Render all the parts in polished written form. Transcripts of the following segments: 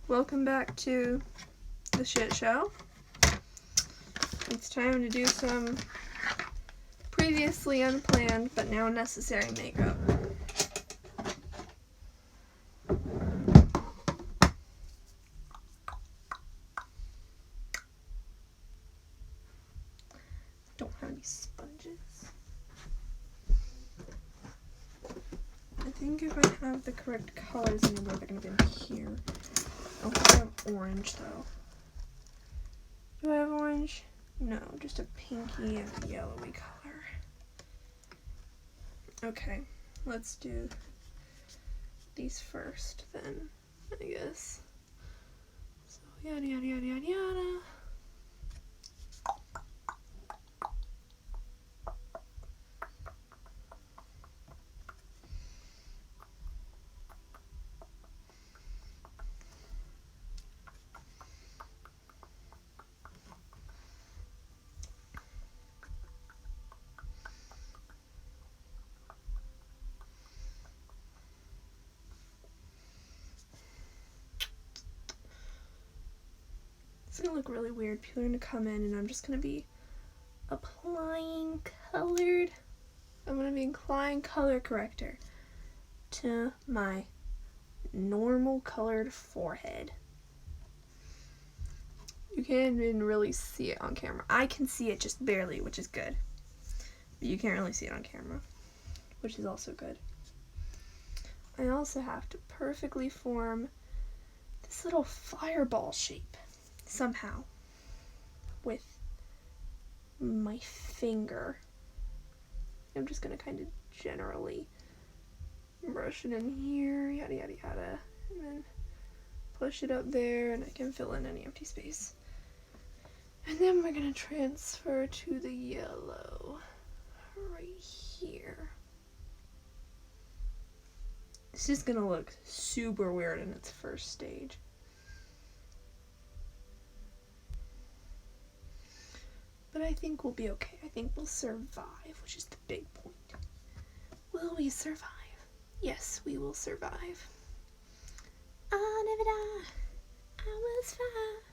Welcome back to the shit show. It's time to do some previously unplanned but now necessary makeup. Don't have any sponges. I think if I have the correct colors in the way they're going to be in here. I don't think I have orange though. Do I have orange? No, just a pinky and a yellowy color. Okay, let's do these first then, I guess. So yada yada yada yada yada. It's gonna look really weird. People are gonna come in and I'm just gonna be applying colored. I'm gonna be applying color corrector to my normal colored forehead. You can't even really see it on camera. I can see it just barely, which is good. But you can't really see it on camera, which is also good. I also have to perfectly form this little fireball shape somehow with my finger. I'm just gonna kind of generally brush it in here, yada yada yada, and then push it up there, and I can fill in any empty space. And then we're gonna transfer to the yellow right here. It's just gonna look super weird in its first stage. But I think we'll be okay. I think we'll survive, which is the big point. Will we survive? Yes, we will survive. I'll never die. I will survive.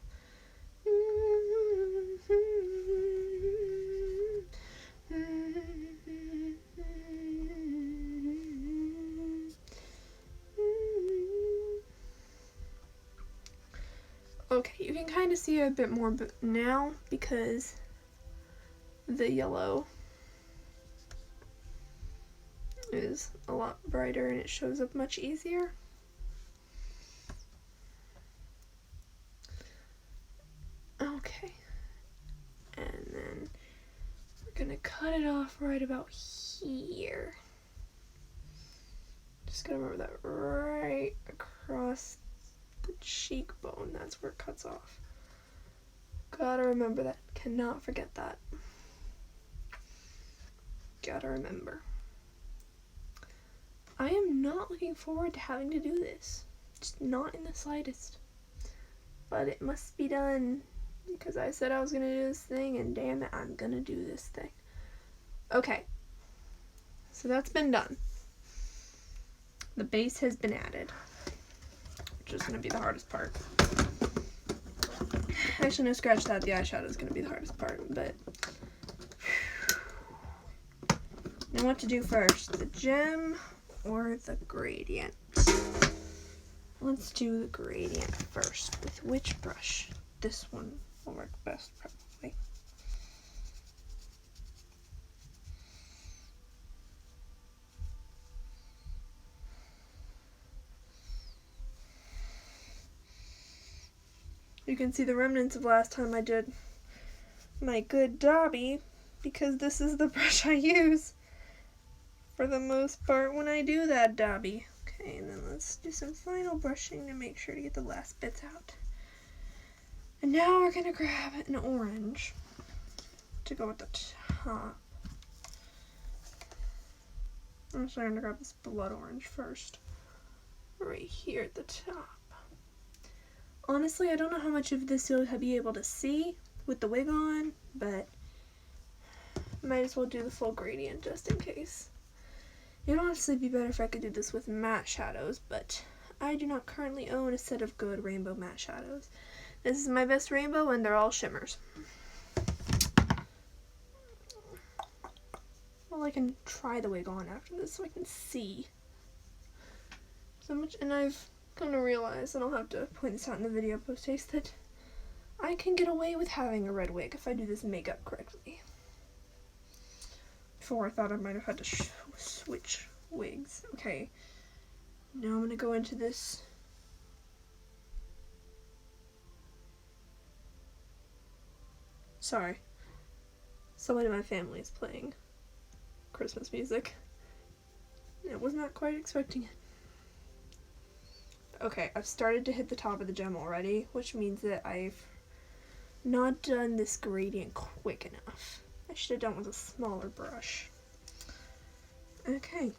Okay, you can kind of see a bit more now because the yellow is a lot brighter and it shows up much easier. Okay, and then we're gonna cut it off right about here. Just gotta remember that right across the cheekbone, that's where it cuts off. Gotta remember that, cannot forget that. Gotta remember. I am not looking forward to having to do this. Just not in the slightest. But it must be done because I said I was gonna do this thing, and damn it, I'm gonna do this thing. Okay. So that's been done. The base has been added, which is gonna be the hardest part. Actually, no, scratch that. The eyeshadow is gonna be the hardest part, but now what to do first, the gem or the gradient? Let's do the gradient first. With which brush? This one will work best, probably. You can see the remnants of last time I did my good Dobby, because this is the brush I use for the most part when I do that Dobby. Okay, and then let's do some final brushing to make sure to get the last bits out. And now we're gonna grab an orange to go at the top. I'm sorry, I'm gonna grab this blood orange first. Right here at the top. Honestly, I don't know how much of this you'll be able to see with the wig on, but might as well do the full gradient just in case. It'd honestly be better if I could do this with matte shadows, but I do not currently own a set of good rainbow matte shadows. This is my best rainbow, and they're all shimmers. Well, I can try the wig on after this so I can see. So much, and I've come to realize, and I'll have to point this out in the video post-haste, that I can get away with having a red wig if I do this makeup correctly. Before I thought I might have had to switch wigs. Okay, now I'm gonna go into this. Sorry, someone in my family is playing Christmas music. I was not quite expecting it. Okay, I've started to hit the top of the gem already, which means that I've not done this gradient quick enough. I should have done with a smaller brush. Okay,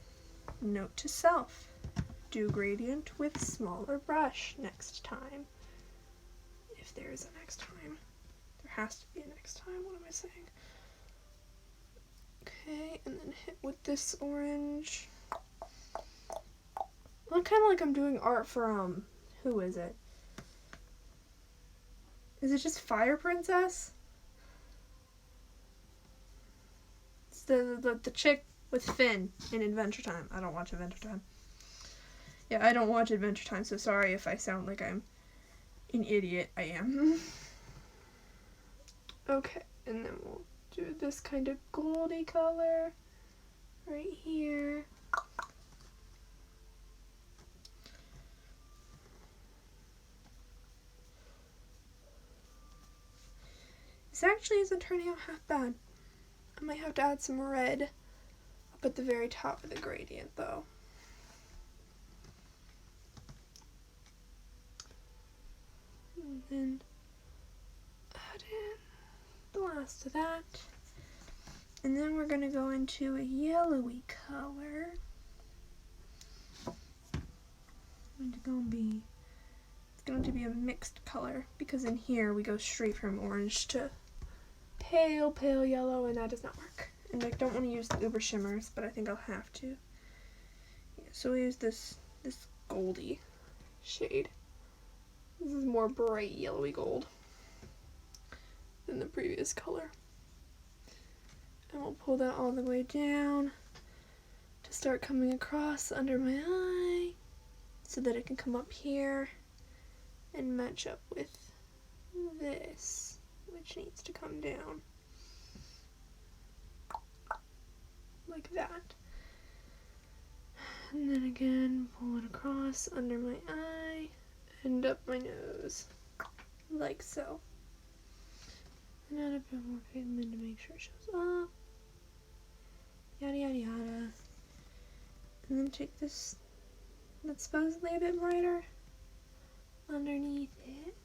note to self. Do gradient with smaller brush next time. If there is a next time. There has to be a next time, what am I saying? Okay, and then hit with this orange. I look kind of like I'm doing art for, who is it? Is it just Fire Princess? It's the chick with Finn in Adventure Time. I don't watch Adventure Time. Yeah, I don't watch Adventure Time, so sorry if I sound like I'm an idiot. I am. Okay, and then we'll do this kind of goldy color right here. This actually isn't turning out half bad. I might have to add some red up at the very top of the gradient though. And then add in the last of that. And then we're gonna go into a yellowy color. It's going to be a mixed color because in here we go straight from orange to pale, pale yellow, and that does not work. And I don't want to use the uber shimmers, but I think I'll have to. Yeah, so we use this goldy shade. This is more bright yellowy gold than the previous color. And we'll pull that all the way down to start coming across under my eye so that it can come up here and match up with this, which needs to come down like that. And then again, pull it across under my eye and up my nose, like so. And add a bit more pigment to make sure it shows up. Yada yada yada. And then take this that's supposedly a bit brighter underneath it.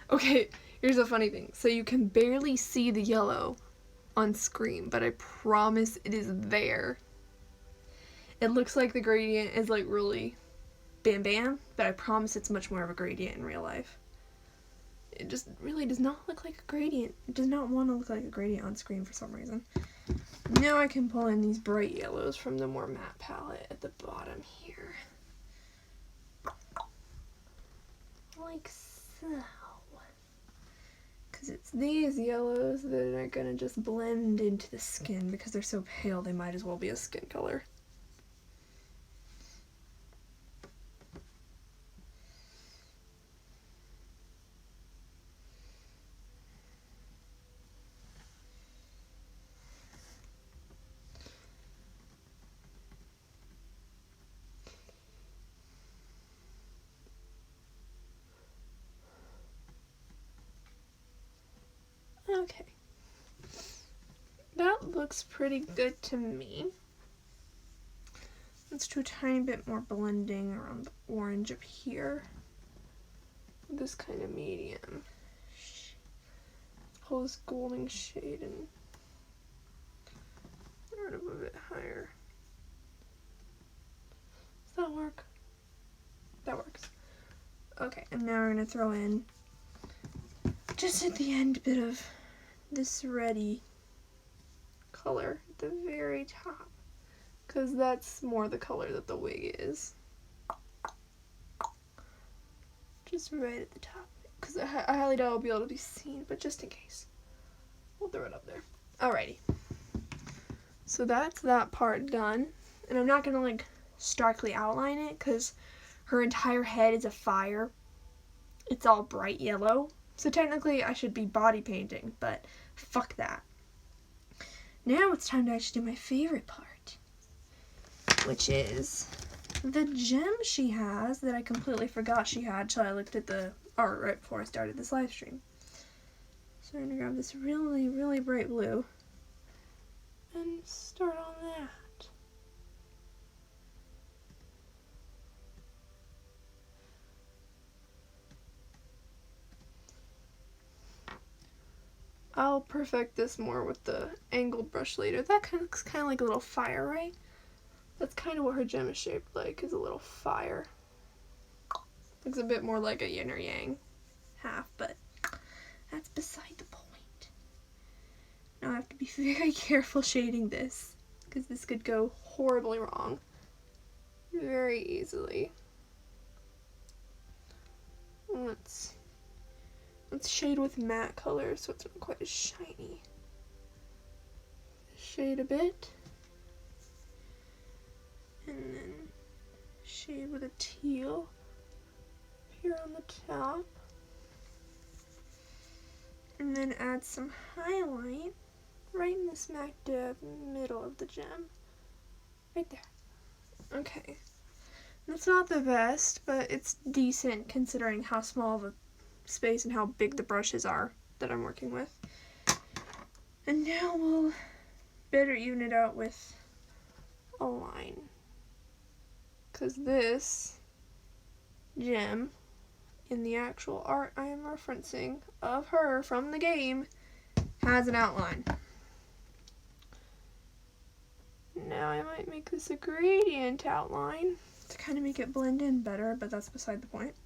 Okay, here's a funny thing. So you can barely see the yellow on screen, but I promise it is there. It looks like the gradient is like really bam bam, but I promise it's much more of a gradient in real life. It just really does not look like a gradient. It does not want to look like a gradient on screen for some reason. Now I can pull in these bright yellows from the more matte palette at the bottom here. Like so. Because it's these yellows that are going to just blend into the skin because they're so pale they might as well be a skin color. Okay, that looks pretty good to me. Let's do a tiny bit more blending around the orange up here. This kind of medium. Pull this golden shade and start up a bit higher. Does that work? That works. Okay, and now we're gonna throw in, just at the end, a bit of this reddy color at the very top, because that's more the color that the wig is. Just right at the top, because I highly doubt I'll be able to be seen, but just in case, we'll throw it up there. Alrighty. So that's that part done, and I'm not gonna like starkly outline it, because her entire head is a fire. It's all bright yellow. So technically I should be body painting, but fuck that. Now it's time to actually do my favorite part, which is the gem she has that I completely forgot she had till I looked at the art right before I started this live stream. So I'm gonna grab this really, really bright blue and start on that. I'll perfect this more with the angled brush later. That kind of looks kind of like a little fire, right? That's kind of what her gem is shaped like, is a little fire. Looks a bit more like a yin or yang half, but that's beside the point. Now I have to be very careful shading this, because this could go horribly wrong very easily. Let's shade with matte color so it's not quite as shiny. Shade a bit. And then shade with a teal here on the top. And then add some highlight right in the smack dab middle of the gem. Right there. Okay. That's not the best, but it's decent considering how small of a space and how big the brushes are that I'm working with. And now we'll better even it out with a line, because this gem in the actual art I am referencing of her from the game has an outline. Now I might make this a gradient outline to kind of make it blend in better, but that's beside the point.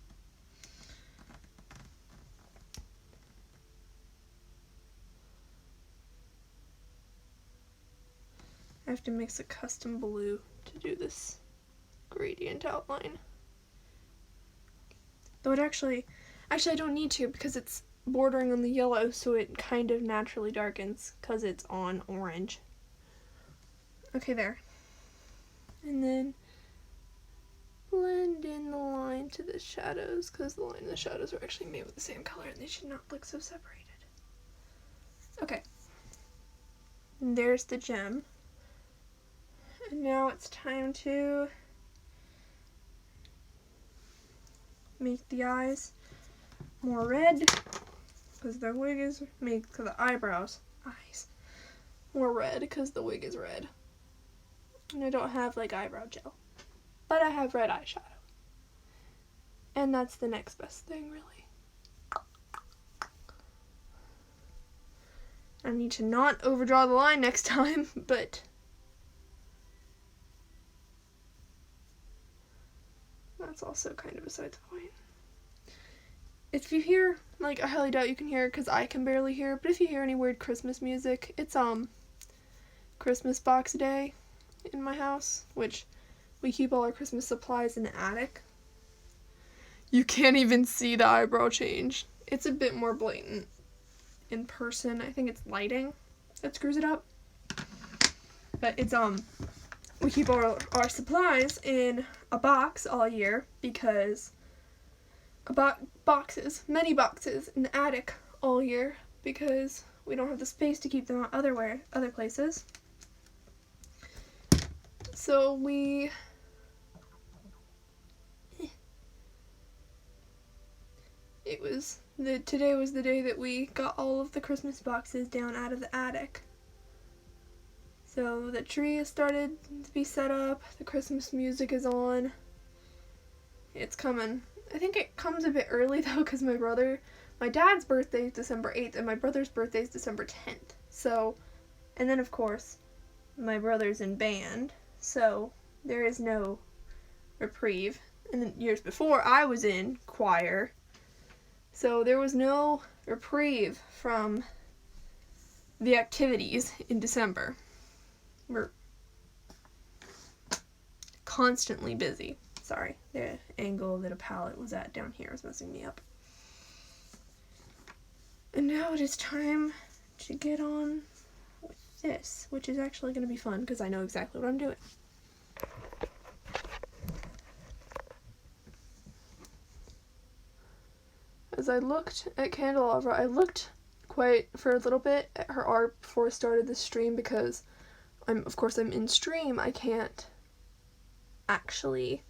I have to mix a custom blue to do this gradient outline. Though it actually I don't need to, because it's bordering on the yellow, so it kind of naturally darkens because it's on orange. Okay, there. And then blend in the line to the shadows, because the line and the shadows are actually made with the same color and they should not look so separated. Okay. And there's the gem. And now it's time to make the eyes more red, because the wig is the eyes more red because the wig is red. And I don't have like eyebrow gel, but I have red eyeshadow. And that's the next best thing, really. I need to not overdraw the line next time, but that's also kind of beside the point. If you hear, like, I highly doubt you can hear it because I can barely hear it, but if you hear any weird Christmas music, it's Christmas box day in my house, which we keep all our Christmas supplies in the attic. You can't even see the eyebrow change. It's a bit more blatant in person. I think it's lighting that screws it up. But it's we keep our supplies in a box all year, because many boxes in the attic all year, because we don't have the space to keep them out other places. So today was the day that we got all of the Christmas boxes down out of the attic. So the tree has started to be set up. The Christmas music is on. It's coming. I think it comes a bit early though, because my dad's birthday is December 8th and my brother's birthday is December 10th. So, and then of course, my brother's in band, so there is no reprieve. And then years before, I was in choir, so there was no reprieve from the activities in December. We're constantly busy. Sorry, the angle that a palette was at down here was messing me up. And now it is time to get on with this, which is actually going to be fun because I know exactly what I'm doing. As I looked at Candelavra, I looked quite for a little bit at her art before I started this stream because I'm in stream. I can't actually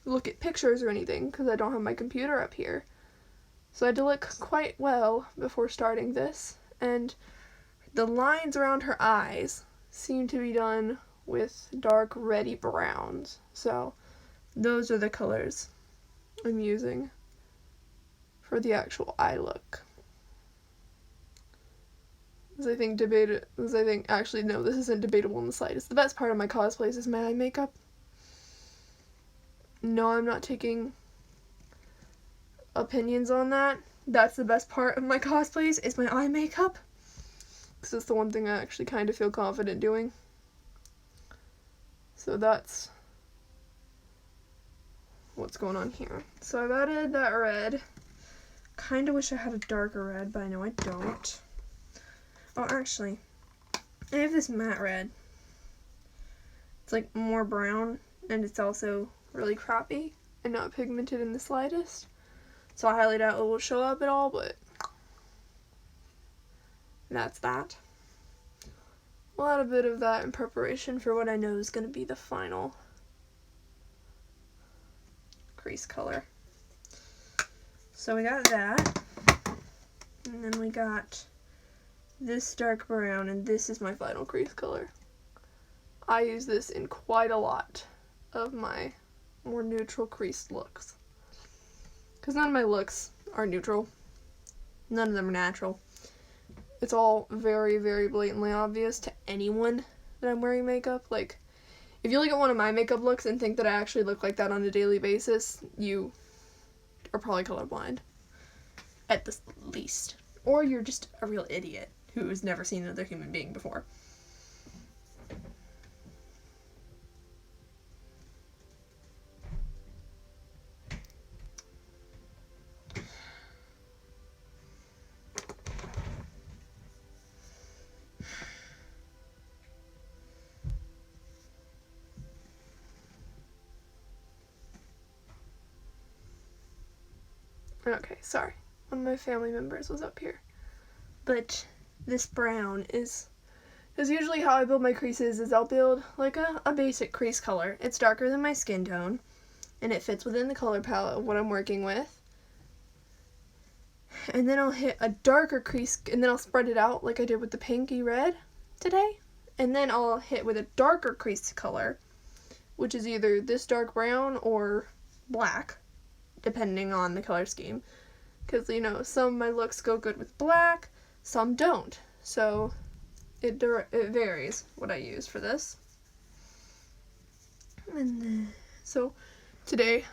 look at pictures or anything because I don't have my computer up here. So I had to look quite well before starting this, and the lines around her eyes seem to be done with dark reddy browns. So those are the colors I'm using for the actual eye look. Actually no, this isn't debatable in the slightest. The best part of my cosplays is my eye makeup. No, I'm not taking opinions on that. That's the best part of my cosplays is my eye makeup. Because it's the one thing I actually kind of feel confident doing. So that's what's going on here. So I've added that red. Kind of wish I had a darker red, but I know I don't. Oh, actually, I have this matte red. It's like more brown, and it's also really crappy and not pigmented in the slightest. So I highly doubt it will show up at all, but that's that. We'll add a bit of that in preparation for what I know is going to be the final crease color. So we got that, and then we got this dark brown, and this is my final crease color. I use this in quite a lot of my more neutral creased looks. Because none of my looks are neutral. None of them are natural. It's all very, very blatantly obvious to anyone that I'm wearing makeup. Like, if you look at one of my makeup looks and think that I actually look like that on a daily basis, you are probably colorblind. At the least. Or you're just a real idiot who's never seen another human being before. Okay, sorry. One of my family members was up here. But this brown is usually how I build my creases, is I'll build like a basic crease color. It's darker than my skin tone, and it fits within the color palette of what I'm working with. And then I'll hit a darker crease, and then I'll spread it out like I did with the pinky red today. And then I'll hit with a darker crease color, which is either this dark brown or black, depending on the color scheme. Because, you know, some of my looks go good with black, some don't. So it varies what I use for this. And then, so today,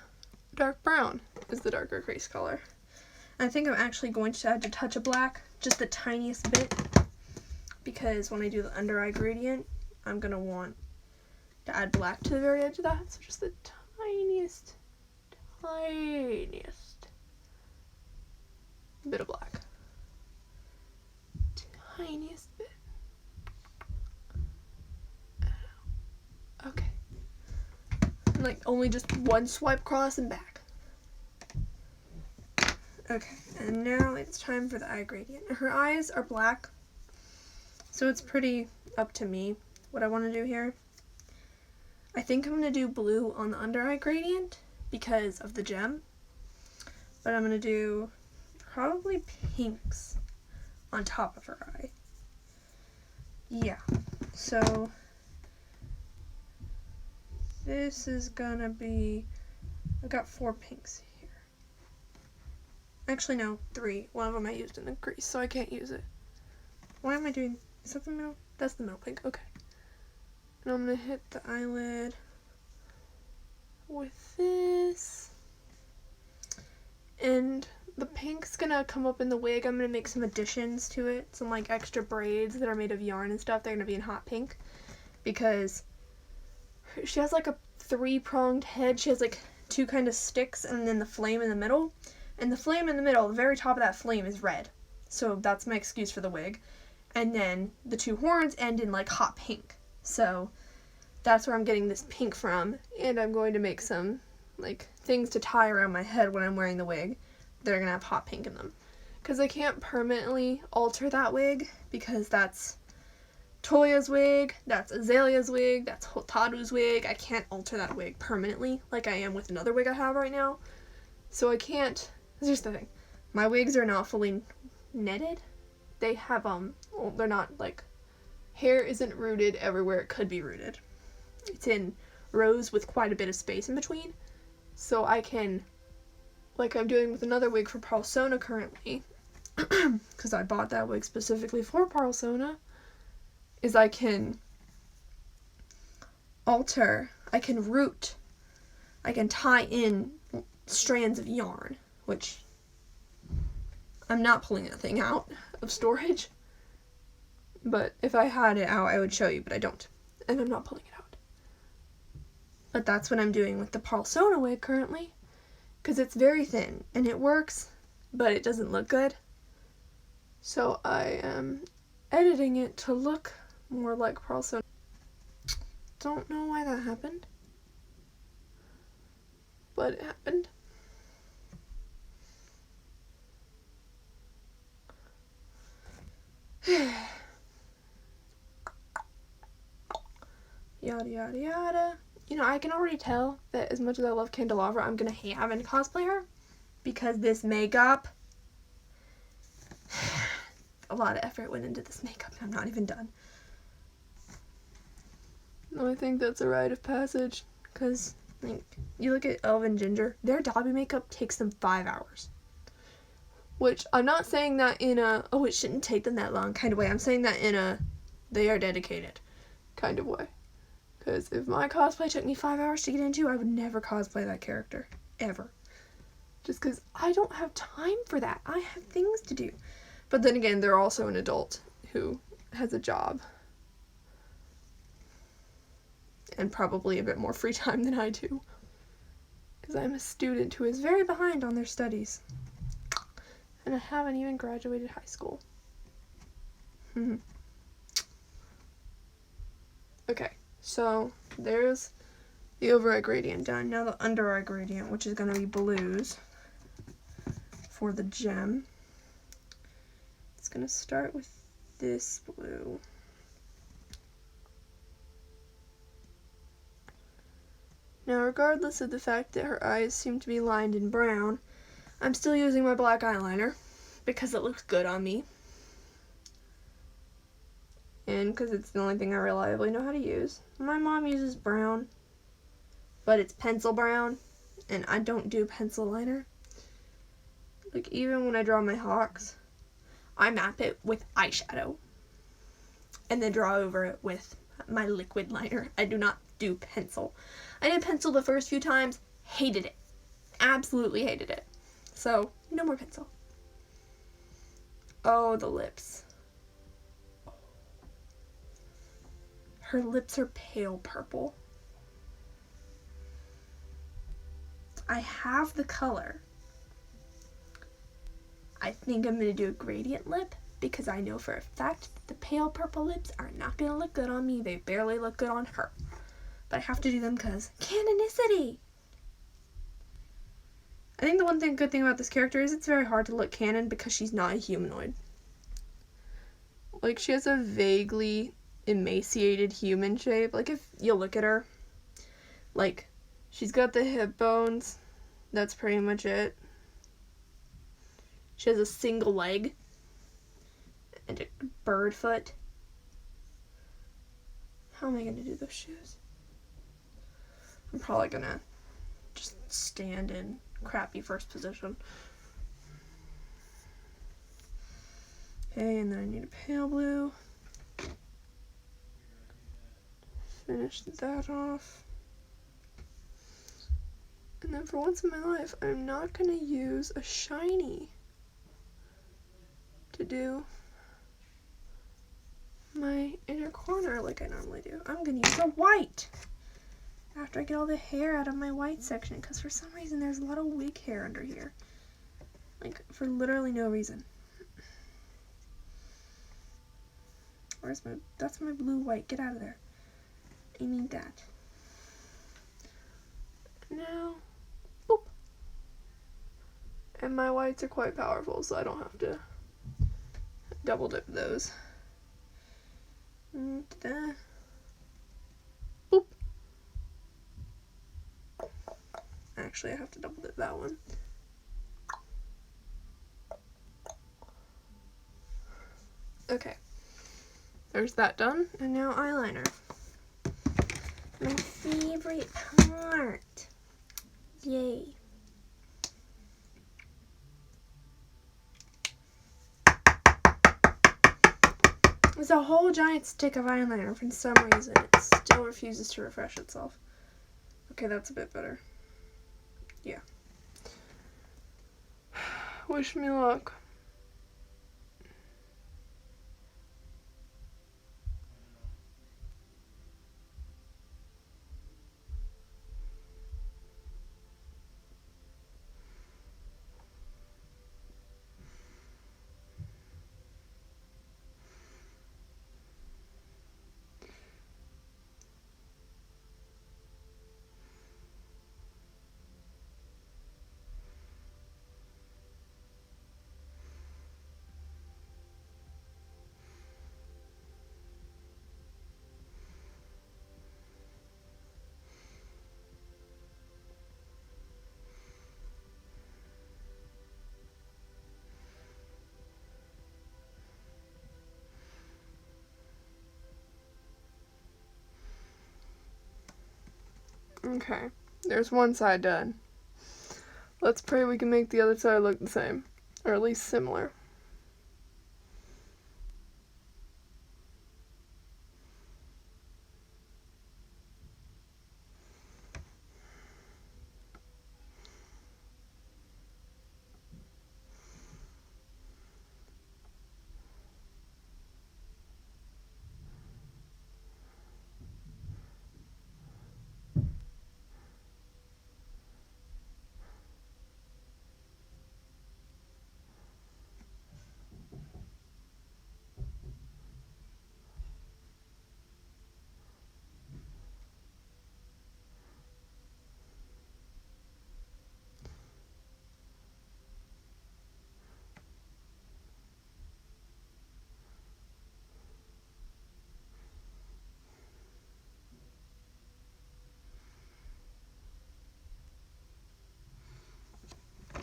dark brown is the darker crease color. I think I'm actually going to add a touch of black, just the tiniest bit, because when I do the under eye gradient, I'm going to want to add black to the very edge of that. So just the tiniest bit of black. Tiniest bit. Okay. And like only just one swipe across and back. Okay, and now it's time for the eye gradient. Her eyes are black, so it's pretty up to me what I want to do here. I think I'm going to do blue on the under eye gradient because of the gem, but I'm going to do probably pinks on top of her eye. yeah, so this is gonna be, I got 4 pinks here. Actually, no, 3. One of them I used in the crease, so I can't use it. Why am I doing, is that the middle? That's the middle pink, okay. And I'm gonna hit the eyelid with this. And the pink's gonna come up in the wig. I'm gonna make some additions to it. Some like extra braids that are made of yarn and stuff. They're gonna be in hot pink. Because she has like a 3-pronged head. She has like 2 kind of sticks and then the flame in the middle. And the flame in the middle, the very top of that flame is red. So that's my excuse for the wig. And then the 2 horns end in like hot pink. So that's where I'm getting this pink from. And I'm going to make some like things to tie around my head when I'm wearing the wig that are going to have hot pink in them. Because I can't permanently alter that wig because that's Toya's wig, that's Azalea's wig, that's Hotaru's wig. I can't alter that wig permanently like I am with another wig I have right now. So I can't, here's the thing, my wigs are not fully netted. They have, well, they're not like, hair isn't rooted everywhere it could be rooted. It's in rows with quite a bit of space in between. So I can, like I'm doing with another wig for Parsona currently, because I bought that wig specifically for Parsona, is I can alter, I can root, I can tie in strands of yarn, which I'm not pulling that thing out of storage, but if I had it out I would show you, but I don't, and I'm not pulling it out. But that's what I'm doing with the Parsona wig currently, because it's very thin, and it works, but it doesn't look good. So I am editing it to look more like Parsona. Don't know why that happened, but it happened. Yada yada yada. You know, I can already tell that as much as I love Candelavra, I'm gonna hate having to cosplay her, because this makeup, a lot of effort went into this makeup, and I'm not even done. No, I think that's a rite of passage, because like, you look at Elven Ginger, their Dobby makeup takes them 5 hours. Which, I'm not saying that in a, oh, it shouldn't take them that long kind of way. I'm saying that in a, they are dedicated kind of way. Because if my cosplay took me 5 hours to get into, I would never cosplay that character. Ever. Just because I don't have time for that. I have things to do. But then again, they're also an adult who has a job. And probably a bit more free time than I do. Because I'm a student who is very behind on their studies. And I haven't even graduated high school. Okay. So, there's the over eye gradient done. Now the under eye gradient, which is going to be blues for the gem. It's going to start with this blue. Now, regardless of the fact that her eyes seem to be lined in brown, I'm still using my black eyeliner because it looks good on me. And because it's the only thing I reliably know how to use. My mom uses brown, but it's pencil brown, and I don't do pencil liner. Like, even when I draw my hawks, I map it with eyeshadow, and then draw over it with my liquid liner. I do not do pencil. I did pencil the first few times, hated it. Absolutely hated it. So, no more pencil. Oh, the lips. Her lips are pale purple. I have the color. I think I'm going to do a gradient lip because I know for a fact that the pale purple lips are not going to look good on me. They barely look good on her. But I have to do them because canonicity. I think the good thing about this character is it's very hard to look canon because she's not a humanoid. Like, she has a vaguely emaciated human shape. Like, if you look at her, like, she's got the hip bones. That's pretty much it. She has a single leg and a bird foot. How am I going to do those shoes? I'm probably going to just stand in crappy first position. Okay, and then I need a pale blue. Finish that off. And then for once in my life, I'm not going to use a shiny to do my inner corner like I normally do. I'm going to use a white after I get all the hair out of my white section, because for some reason there's a lot of wig hair under here. Like, for literally no reason. That's my blue white. Get out of there. I need that. Now, boop. And my whites are quite powerful, so I don't have to double dip those. Da-da. Boop. Actually, I have to double dip that one. Okay. There's that done, and now eyeliner. My favorite part. Yay. There's a whole giant stick of eyeliner. For some reason, it still refuses to refresh itself. Okay, that's a bit better. Yeah. Wish me luck. Okay, there's one side done. Let's pray we can make the other side look the same, or at least similar.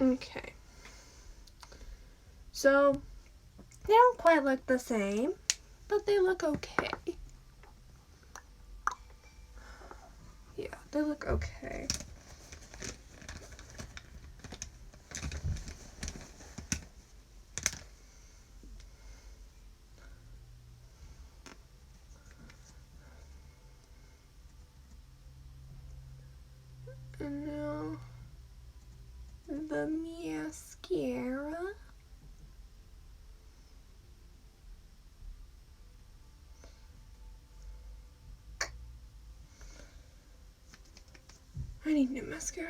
Okay. So, they don't quite look the same, but they look okay. Yeah, they look okay. And now, the mascara. I need new mascara.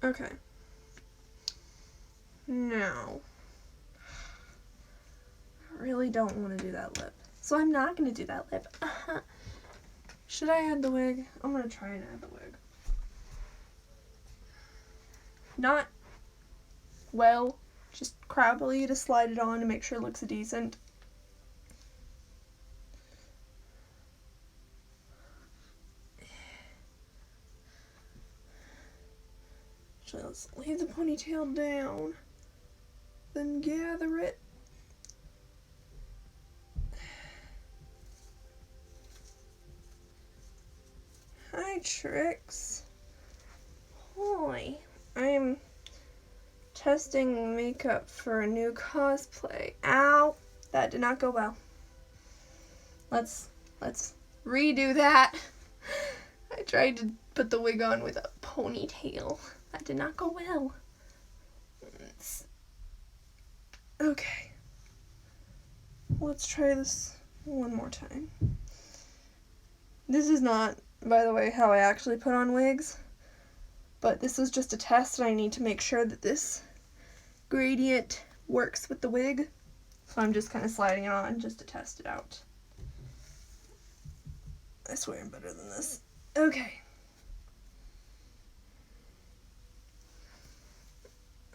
Okay. Now, I really don't want to do that lip. So I'm not going to do that lip. Should I add the wig? I'm going to try and add the wig. Not well, just crappily to slide it on to make sure it looks decent. Actually, let's leave the ponytail down. Then gather it. Hi, Trix. Hi. I'm testing makeup for a new cosplay. Ow! That did not go well. Let's redo that. I tried to put the wig on with a ponytail. That did not go well. Okay. Let's try this one more time. This is not, by the way, how I actually put on wigs, but this was just a test, and I need to make sure that this gradient works with the wig. So I'm just kind of sliding it on just to test it out. I swear I'm better than this. Okay.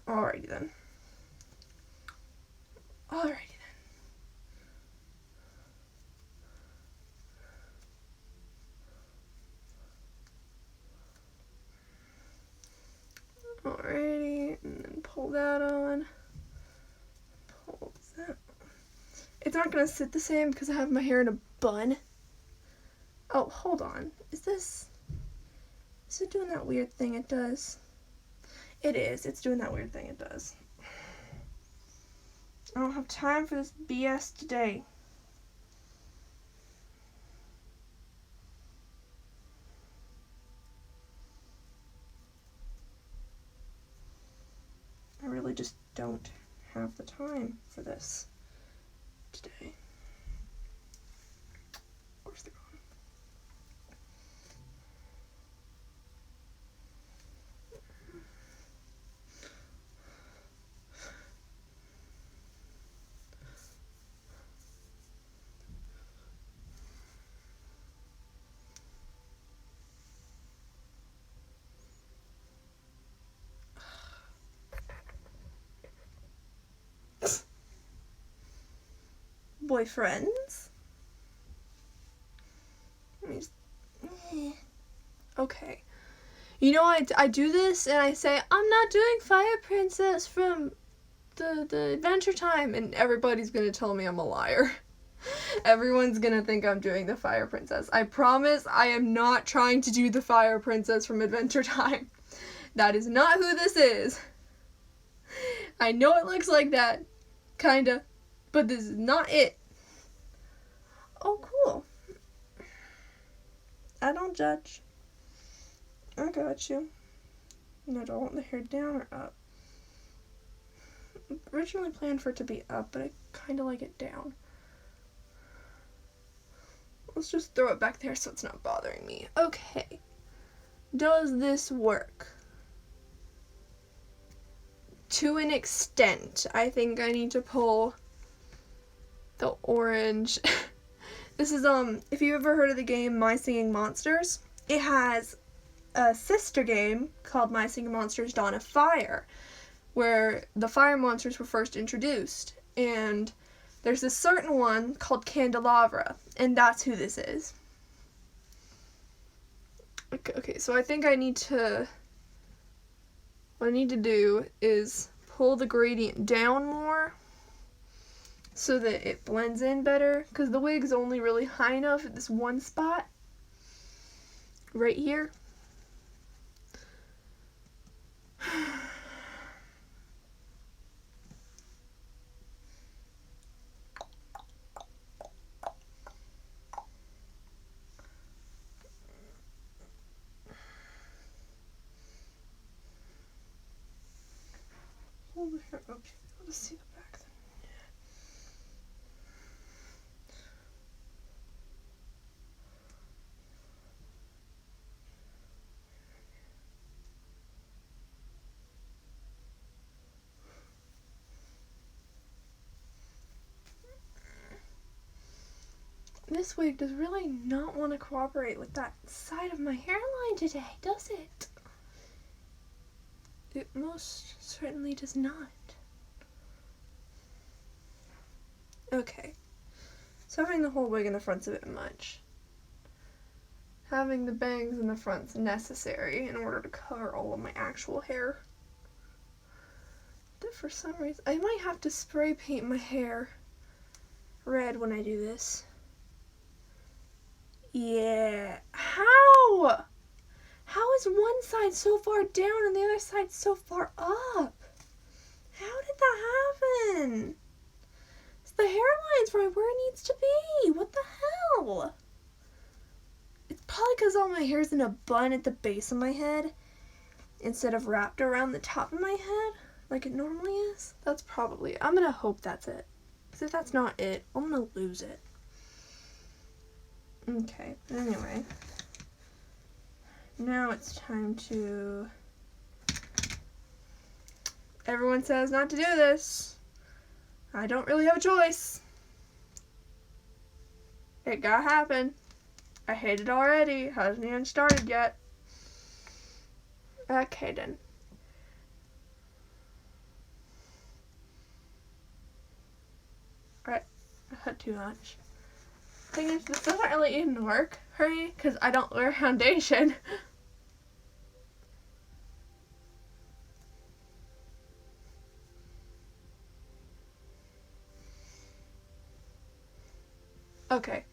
Alrighty then. Alrighty then. Alrighty, and then pull that on. Pull that on. It's not gonna sit the same because I have my hair in a bun. Oh, hold on. Is it doing that weird thing it does? It is. It's doing that weird thing it does. I don't have time for this BS today. I really just don't have the time for this today. Of course they're gone. Boyfriends? Okay. You know, I do this and I say, I'm not doing Fire Princess from the Adventure Time, and everybody's gonna tell me I'm a liar. Everyone's gonna think I'm doing the Fire Princess. I promise I am not trying to do the Fire Princess from Adventure Time. That is not who this is. I know it looks like that, kinda, but this is not it. Oh, cool. I don't judge. I got you. No, do I want the hair down or up? Originally planned for it to be up, but I kind of like it down. Let's just throw it back there so it's not bothering me. Okay. Does this work? To an extent. I think I need to pull the orange. This is, if you ever heard of the game My Singing Monsters, it has a sister game called My Singing Monsters Dawn of Fire, where the fire monsters were first introduced, and there's this certain one called Candelavra, and that's who this is. Okay, so I think what I need to do is pull the gradient down more so that it blends in better, because the wig's only really high enough at this one spot right here. Hold the hair up. You'll be able to see the back then. This wig does really not want to cooperate with that side of my hairline today, does it? It most certainly does not. Okay. So having the whole wig in the front's a bit much. Having the bangs in the front's necessary in order to cover all of my actual hair. that for some reason, I might have to spray paint my hair red when I do this. Yeah. How? How is one side so far down and the other side so far up? How did that happen? The hairline's right where it needs to be. What the hell? It's probably because all my hair's in a bun at the base of my head instead of wrapped around the top of my head like it normally is. That's probably, I'm going to hope that's it. Because if that's not it, I'm going to lose it. Okay, anyway. Now it's time to... Everyone says not to do this. I don't really have a choice. It gotta happen. I hate it already. Hasn't even started yet. Okay then. Alright, I had too much. Thing is, this doesn't really even work for me because I don't wear foundation. Okay.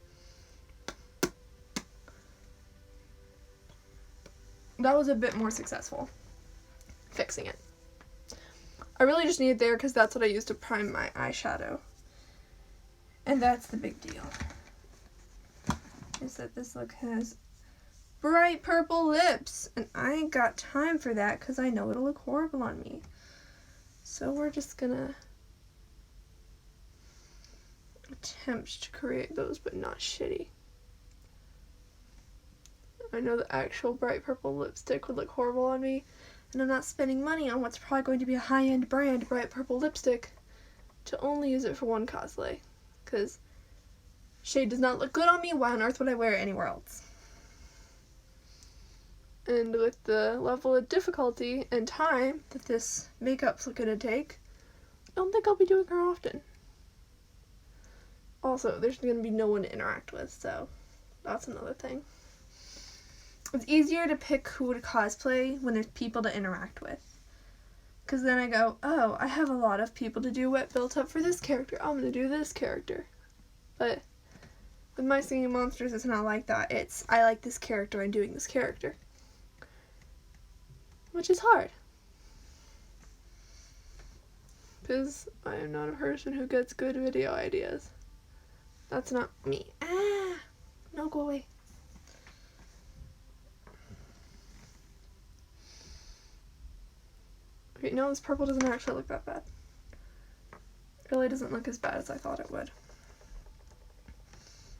That was a bit more successful. Fixing it. I really just need it there because that's what I use to prime my eyeshadow. And that's the big deal. Is that this look has bright purple lips. And I ain't got time for that because I know it'll look horrible on me. So we're just gonna attempt to create those, but not shitty. I know the actual bright purple lipstick would look horrible on me, and I'm not spending money on what's probably going to be a high-end brand bright purple lipstick to only use it for one cosplay, because shade does not look good on me. Why on earth would I wear it anywhere else? And with the level of difficulty and time that this makeup's gonna take, I don't think I'll be doing her often. Also, there's going to be no one to interact with, so that's another thing. It's easier to pick who to cosplay when there's people to interact with. Because then I go, oh, I have a lot of people to do what built up for this character. I'm going to do this character. But with My Singing Monsters, it's not like that. It's, I like this character, I'm doing this character. Which is hard. Because I am not a person who gets good video ideas. That's not me. Ah! No, go away. Okay, no, this purple doesn't actually look that bad. It really doesn't look as bad as I thought it would.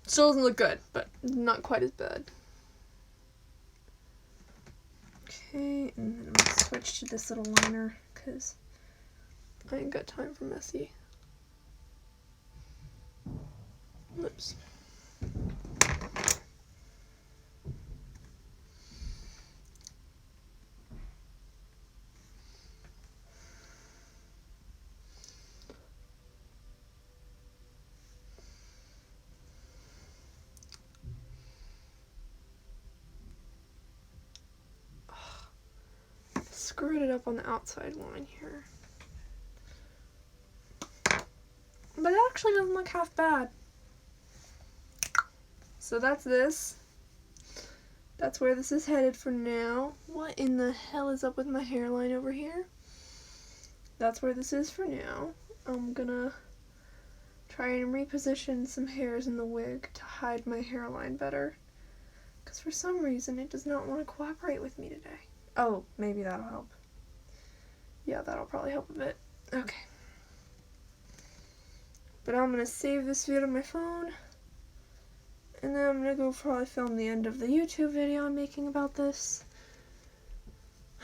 Still doesn't look good, but not quite as bad. Okay, and then I'm gonna switch to this little liner, because I ain't got time for messy lips. Screwed it up on the outside line here. But it actually doesn't look half bad. So that's this. That's where this is headed for now. What in the hell is up with my hairline over here? That's where this is for now. I'm gonna try and reposition some hairs in the wig to hide my hairline better. Because for some reason it does not want to cooperate with me today. Oh, maybe that'll help. Yeah, that'll probably help a bit. Okay. But I'm gonna save this video on my phone. And then I'm gonna go probably film the end of the YouTube video I'm making about this.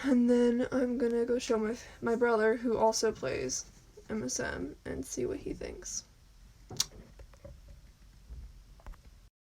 And then I'm gonna go show my brother, who also plays MSM, and see what he thinks.